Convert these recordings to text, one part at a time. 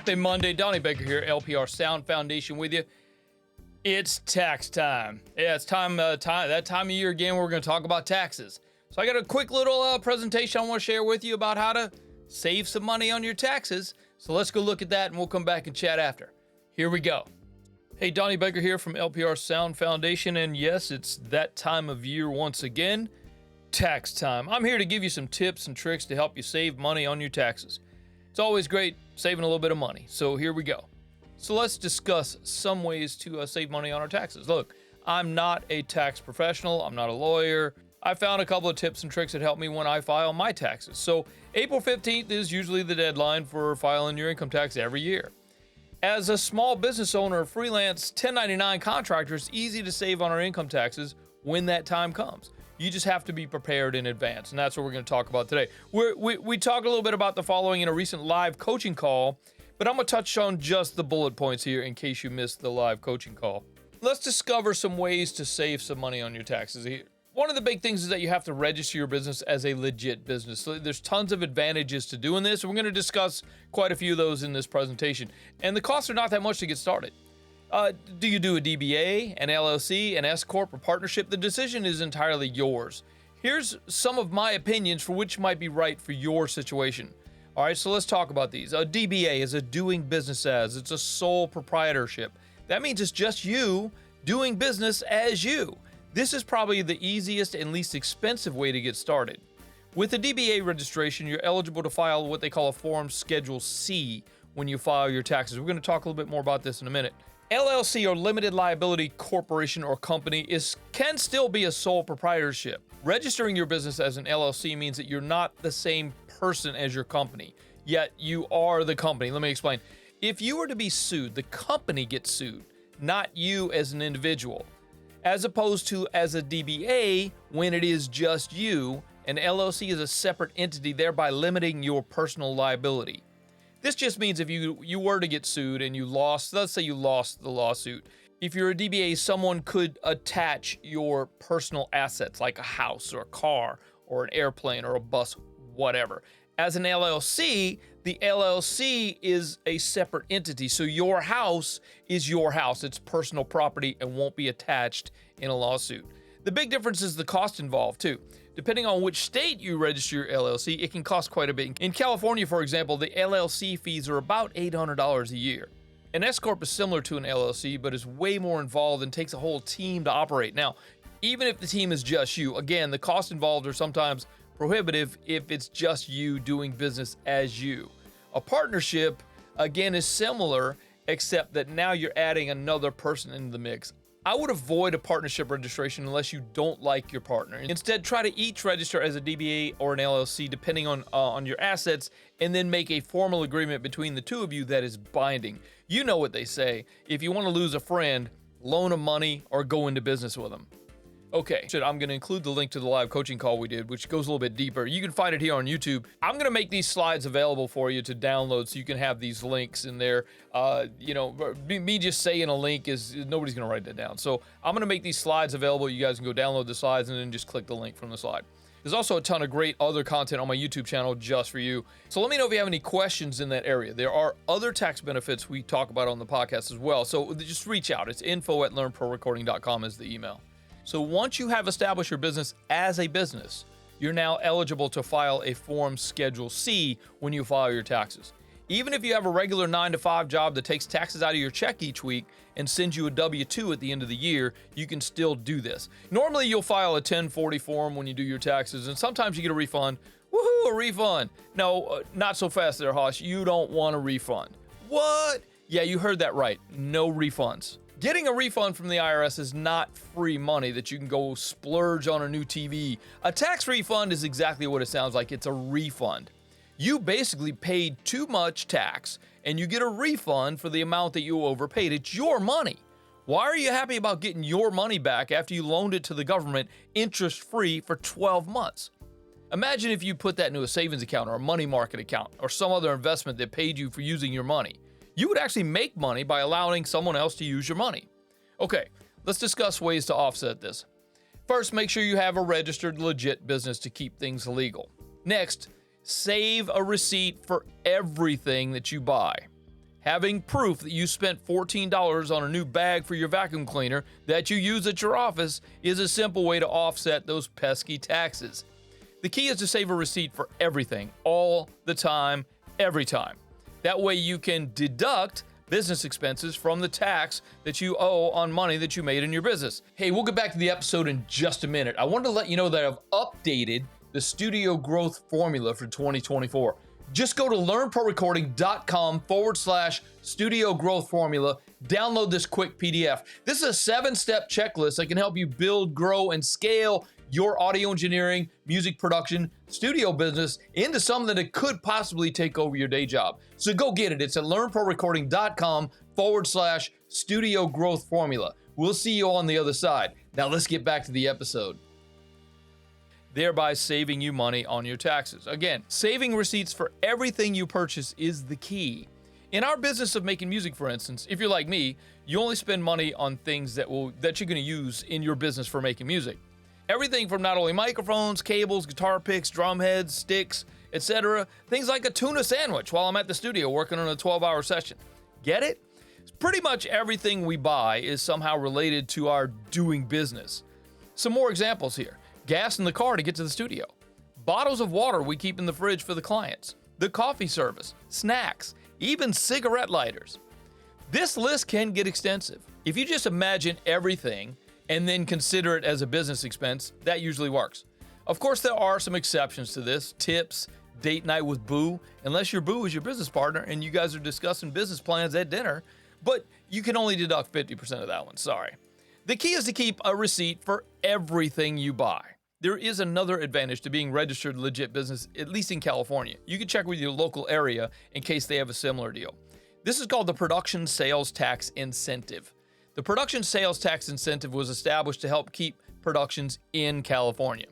Happy Monday. Donnie Baker here, LPR Sound Foundation with you. It's tax time. Yeah, it's that time of year again where we're going to talk about taxes. So I got a quick little presentation I want to share with you about how to save some money on your taxes. So let's go look at that and we'll come back and chat after. Here we go. Hey, Donnie Baker here from LPR Sound Foundation, and yes, it's that time of year once again, tax time. I'm here to give you some tips and tricks to help you save money on your taxes. It's always great saving a little bit of money, so here we go. So let's discuss some ways to save money on our taxes. Look, I'm not a tax professional, I'm not a lawyer. I found a couple of tips and tricks that help me when I file my taxes. So April 15th is usually the deadline for filing your income tax every year. As a small business owner or freelance 1099 contractor, it's easy to save on our income taxes when that time comes. You just have to be prepared in advance, and that's what we're going to talk about today. We talked a little bit about the following in a recent live coaching call, but I'm going to touch on just the bullet points here in case you missed the live coaching call. Let's discover some ways to save some money on your taxes here. One of the big things is that you have to register your business as a legit business. So there's tons of advantages to doing this. We're going to discuss quite a few of those in this presentation. And the costs are not that much to get started. Do you do a DBA, an LLC, an S-Corp, or partnership? The decision is entirely yours. Here's some of my opinions for which might be right for your situation. All right, so let's talk about these. A DBA is a doing business as. It's a sole proprietorship. That means it's just you doing business as you. This is probably the easiest and least expensive way to get started. With a DBA registration, you're eligible to file what they call a Form Schedule C when you file your taxes. We're going to talk a little bit more about this in a minute. LLC, or limited liability corporation or company, can still be a sole proprietorship. Registering your business as an LLC means that you're not the same person as your company, yet you are the company. Let me explain. If you were to be sued, the company gets sued, not you as an individual. As opposed to as a DBA, when it is just you, an LLC is a separate entity, thereby limiting your personal liability. This just means if you were to get sued and you lost, let's say you lost the lawsuit. If you're a DBA, someone could attach your personal assets like a house or a car or an airplane or a bus, whatever. As an LLC, the LLC is a separate entity. So your house is your house. It's personal property and won't be attached in a lawsuit. The big difference is the cost involved too. Depending on which state you register your LLC, it can cost quite a bit. In California, for example, the LLC fees are about $800 a year. An S-Corp is similar to an LLC, but is way more involved and takes a whole team to operate. Now, even if the team is just you, again, the costs involved are sometimes prohibitive if it's just you doing business as you. A partnership, again, is similar, except that now you're adding another person into the mix. I would avoid a partnership registration unless you don't like your partner. Instead, try to each register as a DBA or an LLC depending on your assets, and then make a formal agreement between the two of you that is binding. You know what they say. If you want to lose a friend, loan them money or go into business with them. Okay, I'm going to include the link to the live coaching call we did, which goes a little bit deeper. You can find it here on YouTube. I'm going to make these slides available for you to download so you can have these links in there. Me just saying a link is nobody's going to write that down. So I'm going to make these slides available. You guys can go download the slides and then just click the link from the slide. There's also a ton of great other content on my YouTube channel just for you. So let me know if you have any questions in that area. There are other tax benefits we talk about on the podcast as well. So just reach out. It's info@learnprorecording.com is the email. So once you have established your business as a business, you're now eligible to file a Form Schedule C when you file your taxes. Even if you have a regular 9-to-5 job that takes taxes out of your check each week and sends you a W-2 at the end of the year, you can still do this. Normally, you'll file a 1040 form when you do your taxes, and sometimes you get a refund. Woohoo, a refund. No, not so fast there, Hosh. You don't want a refund. What? Yeah, you heard that right. No refunds. Getting a refund from the IRS is not free money that you can go splurge on a new TV. A tax refund is exactly what it sounds like. It's a refund. You basically paid too much tax and you get a refund for the amount that you overpaid. It's your money. Why are you happy about getting your money back after you loaned it to the government interest-free for 12 months? Imagine if you put that into a savings account or a money market account or some other investment that paid you for using your money. You would actually make money by allowing someone else to use your money. Okay, let's discuss ways to offset this. First, make sure you have a registered legit business to keep things legal. Next, save a receipt for everything that you buy. Having proof that you spent $14 on a new bag for your vacuum cleaner that you use at your office is a simple way to offset those pesky taxes. The key is to save a receipt for everything, all the time, every time. That way you can deduct business expenses from the tax that you owe on money that you made in your business. Hey, we'll get back to the episode in just a minute. I wanted to let you know that I've updated the studio growth formula for 2024. Just go to learnprorecording.com/studio growth formula. Download this quick PDF. This is a 7-step checklist that can help you build, grow, and scale your audio engineering, music production, studio business into something that could possibly take over your day job. So go get it. It's at learnprorecording.com/studio growth formula. We'll see you on the other side. Now let's get back to the episode. Thereby saving you money on your taxes. Again, saving receipts for everything you purchase is the key. In our business of making music, for instance, if you're like me, you only spend money on things that you're going to use in your business for making music. Everything from not only microphones, cables, guitar picks, drum heads, sticks, etc. Things like a tuna sandwich while I'm at the studio working on a 12-hour session. Get it? Pretty much everything we buy is somehow related to our doing business. Some more examples here. Gas in the car to get to the studio. Bottles of water we keep in the fridge for the clients. The coffee service, snacks, even cigarette lighters. This list can get extensive. If you just imagine everything and then consider it as a business expense, that usually works. Of course, there are some exceptions to this. Tips, date night with Boo, unless your Boo is your business partner and you guys are discussing business plans at dinner, but you can only deduct 50% of that one, sorry. The key is to keep a receipt for everything you buy. There is another advantage to being registered legit business, at least in California. You can check with your local area in case they have a similar deal. This is called the Production Sales Tax Incentive. The Production Sales Tax Incentive was established to help keep productions in California.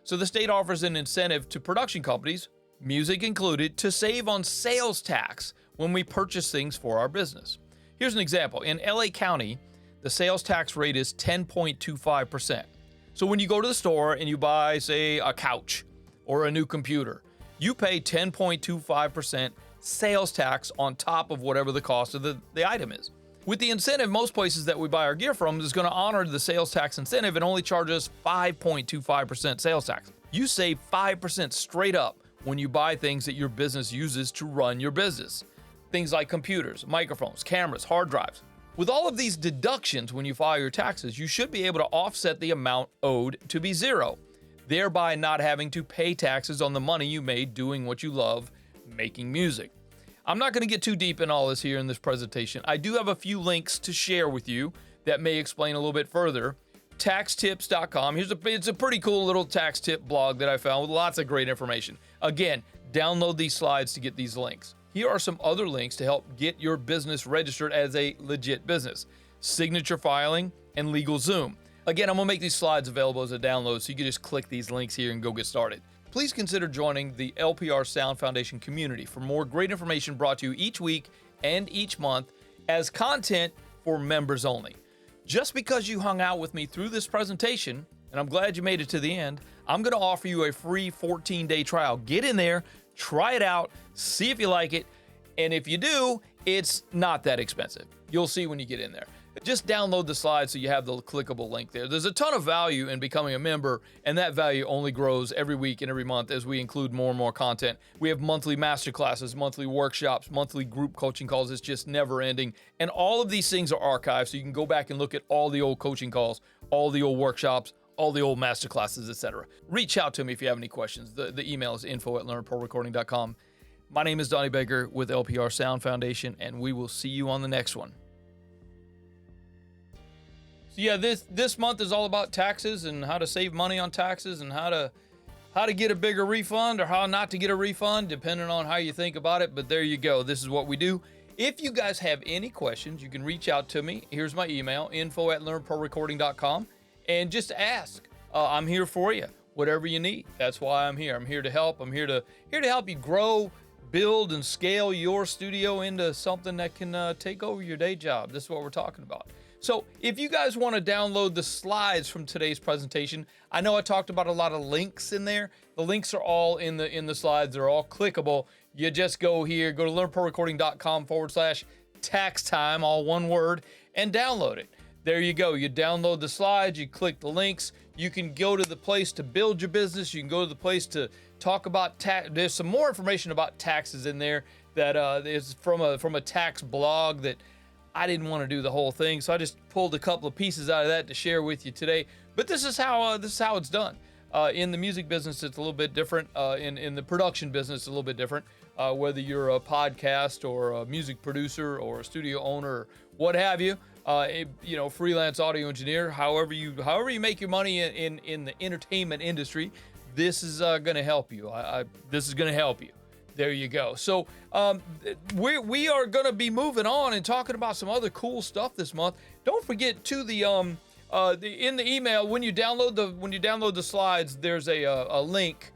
So the state offers an incentive to production companies, music included, to save on sales tax when we purchase things for our business. Here's an example. In LA County, the sales tax rate is 10.25%. So when you go to the store and you buy, say, a couch or a new computer, you pay 10.25% sales tax on top of whatever the cost of the item is. With the incentive, most places that we buy our gear from is going to honor the sales tax incentive and only charge us 5.25% sales tax. You save 5% straight up when you buy things that your business uses to run your business. Things like computers, microphones, cameras, hard drives. With all of these deductions when you file your taxes, you should be able to offset the amount owed to be zero, thereby not having to pay taxes on the money you made doing what you love, making music. I'm not going to get too deep in all this here in this presentation. I do have a few links to share with you that may explain a little bit further. Taxtips.com. It's a pretty cool little tax tip blog that I found with lots of great information. Again, download these slides to get these links. Here are some other links to help get your business registered as a legit business. Signature filing and LegalZoom. Again, I'm going to make these slides available as a download so you can just click these links here and go get started. Please consider joining the LPR Sound Foundation community for more great information brought to you each week and each month as content for members only. Just because you hung out with me through this presentation, and I'm glad you made it to the end, I'm going to offer you a free 14-day trial. Get in there, try it out, see if you like it, and if you do, it's not that expensive. You'll see when you get in there. Just download the slides so you have the clickable link there. There's a ton of value in becoming a member, and that value only grows every week and every month as we include more and more content. We have monthly masterclasses, monthly workshops, monthly group coaching calls. It's just never ending. And all of these things are archived, so you can go back and look at all the old coaching calls, all the old workshops, all the old masterclasses, etc. Reach out to me if you have any questions. The email is info@learnprorecording.com. My name is Donnie Baker with LPR Sound Foundation, and we will see you on the next one. So yeah, this month is all about taxes and how to save money on taxes and how to get a bigger refund or how not to get a refund, depending on how you think about it. But there you go. This is what we do. If you guys have any questions, you can reach out to me. Here's my email, info@learnprorecording.com, and just ask. I'm here for you. Whatever you need. That's why I'm here. I'm here to help. I'm here to help you grow, build, and scale your studio into something that can take over your day job. This is what we're talking about. So if you guys want to download the slides from today's presentation, I know I talked about a lot of links in there. The links are all in the slides. They're all clickable. You just go here, go to learnprorecording.com Tax Time, all one word, and download it. There you go. You download the slides, you click the links. You can go to the place to build your business. You can go to the place to talk about tax. There's some more information about taxes in there that is from a tax blog that I didn't want to do the whole thing, so I just pulled a couple of pieces out of that to share with you today. But this is how it's done. In the music business, it's a little bit different. In the production business, it's a little bit different. Whether you're a podcast or a music producer or a studio owner, or what have you, freelance audio engineer, however you make your money in the entertainment industry, this is going to help you. This is going to help you. There you go. So we are going to be moving on and talking about some other cool stuff this month. Don't forget to in the email when you download the slides, there's a link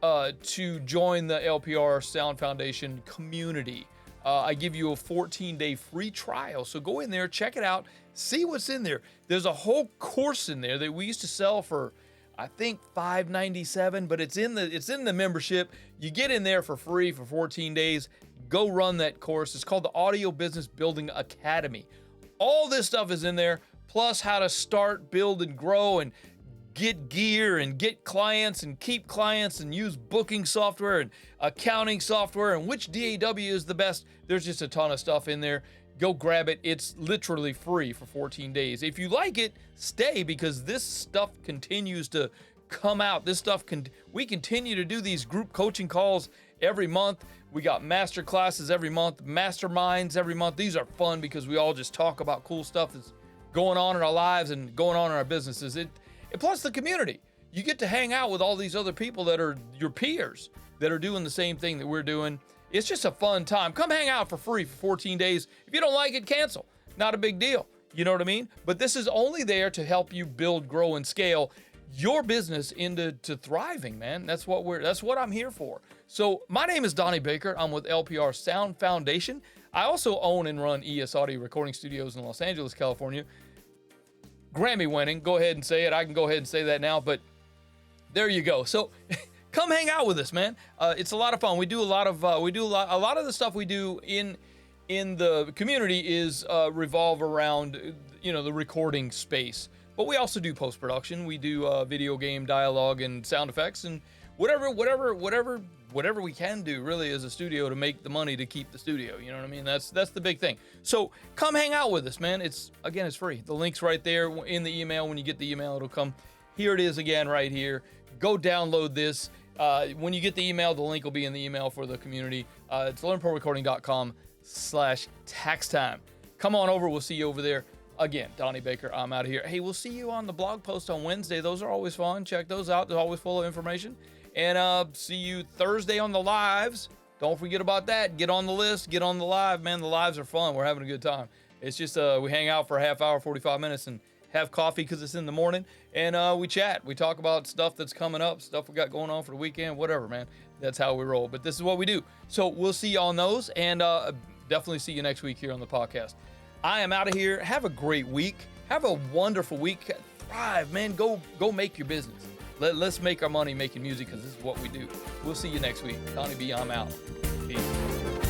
to join the LPR Sound Foundation community. I give you a 14-day free trial, so go in there, check it out, see what's in there. There's a whole course in there that we used to sell for, I think, $5.97, but it's in the membership. You get in there for free for 14 days. Go run that course. It's called the Audio Business Building Academy. All this stuff is in there, plus how to start, build, and grow, and get gear, and get clients, and keep clients, and use booking software and accounting software, and which DAW is the best. There's just a ton of stuff in there. Go grab it. It's literally free for 14 days. If you like it, stay, because this stuff continues to come out. We continue to do these group coaching calls every month. We got master classes every month, masterminds every month. These are fun because we all just talk about cool stuff that's going on in our lives and going on in our businesses. Plus the community. You get to hang out with all these other people that are your peers that are doing the same thing that we're doing. It's just a fun time. Come hang out for free for 14 days. If you don't like it, cancel. Not a big deal. You know what I mean? But this is only there to help you build, grow, and scale your business into thriving, man. That's what I'm here for. So my name is Donnie Baker. I'm with LPR Sound Foundation. I also own and run ES Audio Recording Studios in Los Angeles, California. Grammy winning. Go ahead and say it. I can go ahead and say that now, but there you go. So come hang out with us, man. It's a lot of fun. We do a lot of the stuff we do in the community is revolve around the recording space. But we also do post-production. We do video game dialogue and sound effects and whatever we can do really as a studio to make the money to keep the studio. You know what I mean? That's the big thing. So come hang out with us, man. It's free. The link's right there in the email. When you get the email, it'll come. Here it is again right here. Go download this. When you get the email, the link will be in the email for the community. It's learnprorecording.com/taxtime. Come on over. We'll see you over there. Again, Donnie Baker, I'm out of here. Hey, we'll see you on the blog post on Wednesday. Those are always fun. Check those out. They're always full of information. And see you Thursday on the lives. Don't forget about that. Get on the list. Get on the live, man. The lives are fun. We're having a good time. It's just we hang out for a half hour, 45 minutes, and have coffee because it's in the morning. And we chat. We talk about stuff that's coming up, stuff we got going on for the weekend, whatever, man. That's how we roll. But this is what we do. So we'll see you on those, and definitely see you next week here on the podcast. I am out of here. Have a great week. Have a wonderful week. Thrive, man. Go make your business. Let's make our money making music because this is what we do. We'll see you next week. Donnie B, I'm out. Peace.